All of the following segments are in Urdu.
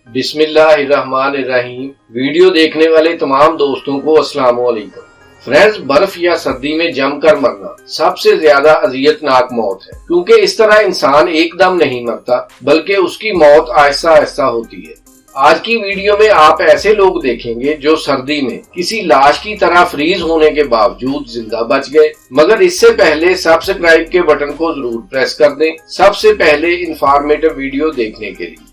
بسم اللہ الرحمن الرحیم۔ ویڈیو دیکھنے والے تمام دوستوں کو السلام علیکم۔ فرینڈز، برف یا سردی میں جم کر مرنا سب سے زیادہ اذیت ناک موت ہے، کیونکہ اس طرح انسان ایک دم نہیں مرتا بلکہ اس کی موت آہستہ آہستہ ہوتی ہے۔ آج کی ویڈیو میں آپ ایسے لوگ دیکھیں گے جو سردی میں کسی لاش کی طرح فریز ہونے کے باوجود زندہ بچ گئے، مگر اس سے پہلے سبسکرائب کے بٹن کو ضرور پریس کر دیں، سب سے پہلے انفارمیٹو ویڈیو دیکھنے کے لیے۔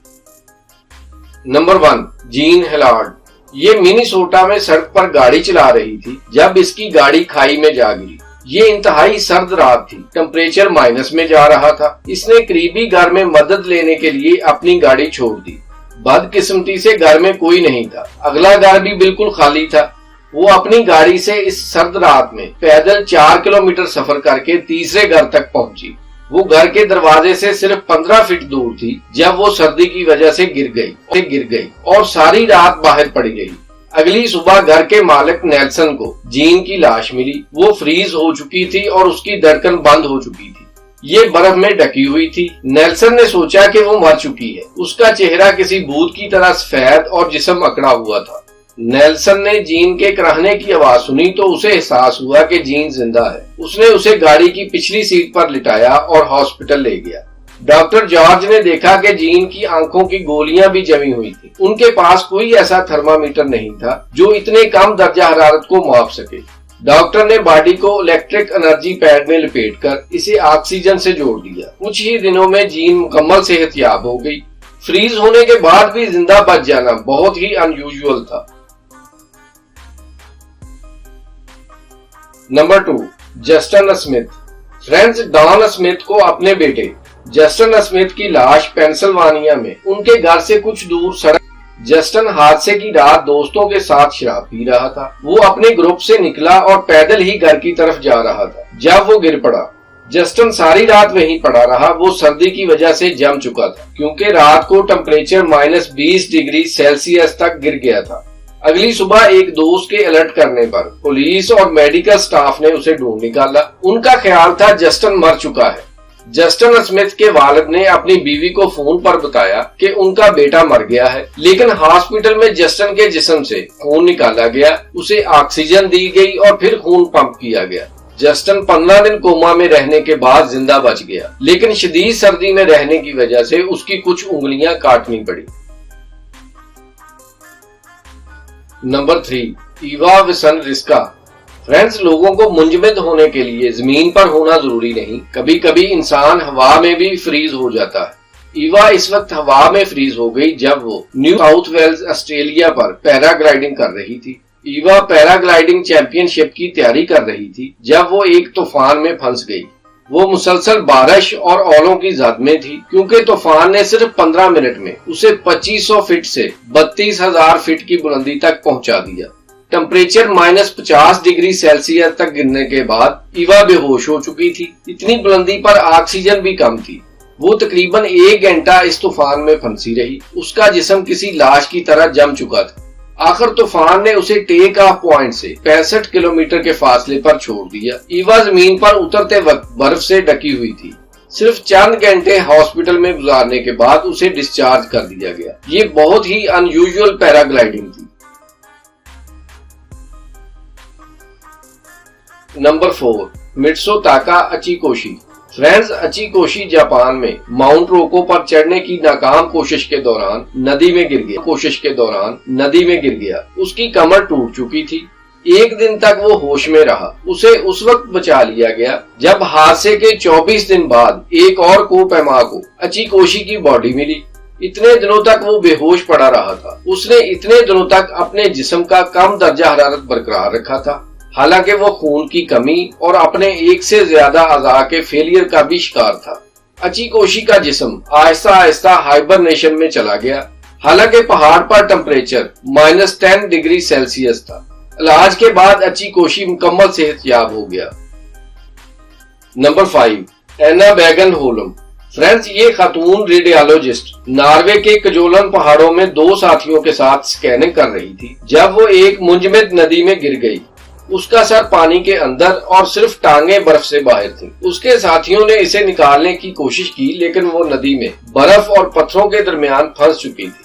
نمبر 1، جین ہیلارڈ۔ یہ منیسوٹا میں سڑک پر گاڑی چلا رہی تھی جب اس کی گاڑی کھائی میں جا گری۔ یہ انتہائی سرد رات تھی، ٹمپریچر مائنس میں جا رہا تھا۔ اس نے قریبی گھر میں مدد لینے کے لیے اپنی گاڑی چھوڑ دی۔ بدقسمتی سے گھر میں کوئی نہیں تھا، اگلا گھر بھی بالکل خالی تھا۔ وہ اپنی گاڑی سے اس سرد رات میں پیدل 4 کلومیٹر سفر کر کے تیسرے گھر تک پہنچی۔ وہ گھر کے دروازے سے صرف 15 فٹ دور تھی جب وہ سردی کی وجہ سے گر گئی اور ساری رات باہر پڑ گئی۔ اگلی صبح گھر کے مالک نیلسن کو جین کی لاش ملی۔ وہ فریز ہو چکی تھی اور اس کی دھڑکن بند ہو چکی تھی۔ یہ برف میں ڈھکی ہوئی تھی۔ نیلسن نے سوچا کہ وہ مر چکی ہے۔ اس کا چہرہ کسی بھوت کی طرح سفید اور جسم اکڑا ہوا تھا۔ نیلسن نے جین کے کراہنے کی آواز سنی تو اسے احساس ہوا کہ جین زندہ ہے۔ اس نے اسے گاڑی کی پچھلی سیٹ پر لٹایا اور ہاسپٹل لے گیا۔ ڈاکٹر جارج نے دیکھا کہ جین کی آنکھوں کی گولیاں بھی جمی ہوئی تھی۔ ان کے پاس کوئی ایسا تھرمامیٹر نہیں تھا جو اتنے کم درجہ حرارت کو ماپ سکے۔ ڈاکٹر نے باڈی کو الیکٹرک انرجی پیڈ میں لپیٹ کر اسے آکسیجن سے جوڑ دیا۔ کچھ ہی دنوں میں جین مکمل صحت یاب ہو گئی۔ فریز ہونے کے بعد بھی زندہ بچ جانا بہت ہی ان یوزول تھا۔ Number 2، Justin Smith. Friends, Don Smith کو اپنے بیٹے جسٹن اسمتھ کی لاش پینسلوانیا میں ان کے گھر سے کچھ دور سڑک۔ جسٹن حادثے کی رات دوستوں کے ساتھ شراب پی رہا تھا۔ وہ اپنے گروپ سے نکلا اور پیدل ہی گھر کی طرف جا رہا تھا جب وہ گر پڑا۔ جسٹن ساری رات وہیں پڑا رہا۔ وہ سردی کی وجہ سے جم چکا تھا کیونکہ رات کو ٹمپریچر -20 ڈگری سیلسیس تک گر گیا تھا۔ اگلی صبح ایک دوست کے الرٹ کرنے پر پولیس اور میڈیکل سٹاف نے اسے ڈھونڈ نکالا۔ ان کا خیال تھا جسٹن مر چکا ہے۔ جسٹن اسمتھ کے والد نے اپنی بیوی کو فون پر بتایا کہ ان کا بیٹا مر گیا ہے، لیکن ہاسپٹل میں جسٹن کے جسم سے خون نکالا گیا، اسے آکسیجن دی گئی اور پھر خون پمپ کیا گیا۔ جسٹن 15 دن کوما میں رہنے کے بعد زندہ بچ گیا، لیکن شدید سردی میں رہنے کی وجہ سے اس کی کچھ انگلیاں کاٹنی پڑی۔ Number 3، Eva وسنریسکا۔ فرینڈز، لوگوں کو منجمد ہونے کے لیے زمین پر ہونا ضروری نہیں، کبھی کبھی انسان ہوا میں بھی فریز ہو جاتا ہے۔ ایوا اس وقت ہوا میں فریز ہو گئی جب وہ نیو ساؤتھ ویلز آسٹریلیا پر پیرا گلائیڈنگ کر رہی تھی۔ ایوا پیرا گلائیڈنگ چیمپئن شپ کی تیاری کر رہی تھی جب وہ ایک طوفان میں پھنس گئی۔ وہ مسلسل بارش اور اولوں کی زد میں تھی کیونکہ طوفان نے صرف 15 منٹ میں اسے 2500 فٹ سے 32,000 فٹ کی بلندی تک پہنچا دیا۔ ٹمپریچر -50 ڈگری سیلسیس تک گرنے کے بعد ایوا بے ہوش ہو چکی تھی۔ اتنی بلندی پر آکسیجن بھی کم تھی۔ وہ تقریباً 1 گھنٹہ اس طوفان میں پھنسی رہی۔ اس کا جسم کسی لاش کی طرح جم چکا تھا۔ آخر طوفان نے اسے ٹیک آف پوائنٹ سے 65 کلومیٹر کے فاصلے پر چھوڑ دیا۔ ایوا زمین پر اترتے وقت برف سے ڈھکی ہوئی تھی۔ صرف چند گھنٹے ہاسپٹل میں گزارنے کے بعد اسے ڈسچارج کر دیا گیا۔ یہ بہت ہی ان یوزول پیرا گلائیڈنگ تھی۔ نمبر 4، مٹسو تاکا اچیکوشی۔ فرینڈز، اچیکوشی جاپان میں ماؤنٹ روکو پر چڑھنے کی ناکام کوشش کے دوران ندی میں گر گیا۔ اس کی کمر ٹوٹ چکی تھی۔ 1 دن تک وہ ہوش میں رہا۔ اسے اس وقت بچا لیا گیا جب حادثے کے 24 دن بعد ایک اور کوپیما کو اچیکوشی کی باڈی ملی۔ اتنے دنوں تک وہ بے ہوش پڑا رہا تھا۔ اس نے اتنے دنوں تک اپنے جسم کا کم درجہ حرارت برقرار رکھا تھا، حالانکہ وہ خون کی کمی اور اپنے ایک سے زیادہ اعضاء کے فیلئر کا بھی شکار تھا۔ اچیکوشی کا جسم آہستہ آہستہ ہائبرنیشن میں چلا گیا، حالانکہ پہاڑ پر ٹمپریچر -10 ڈگری سیلسیس تھا۔ علاج کے بعد اچیکوشی مکمل صحت یاب ہو گیا۔ نمبر 5، اینا بیگن ہولم۔ فرینڈز، یہ خاتون ریڈیالوجسٹ ناروے کے کجولن پہاڑوں میں 2 ساتھیوں کے ساتھ سکیننگ کر رہی تھی جب وہ ایک منجمد ندی میں گر گئی۔ اس کا سر پانی کے اندر اور صرف ٹانگیں برف سے باہر تھیں۔ اس کے ساتھیوں نے اسے نکالنے کی کوشش کی لیکن وہ ندی میں برف اور پتھروں کے درمیان پھنس چکی تھی۔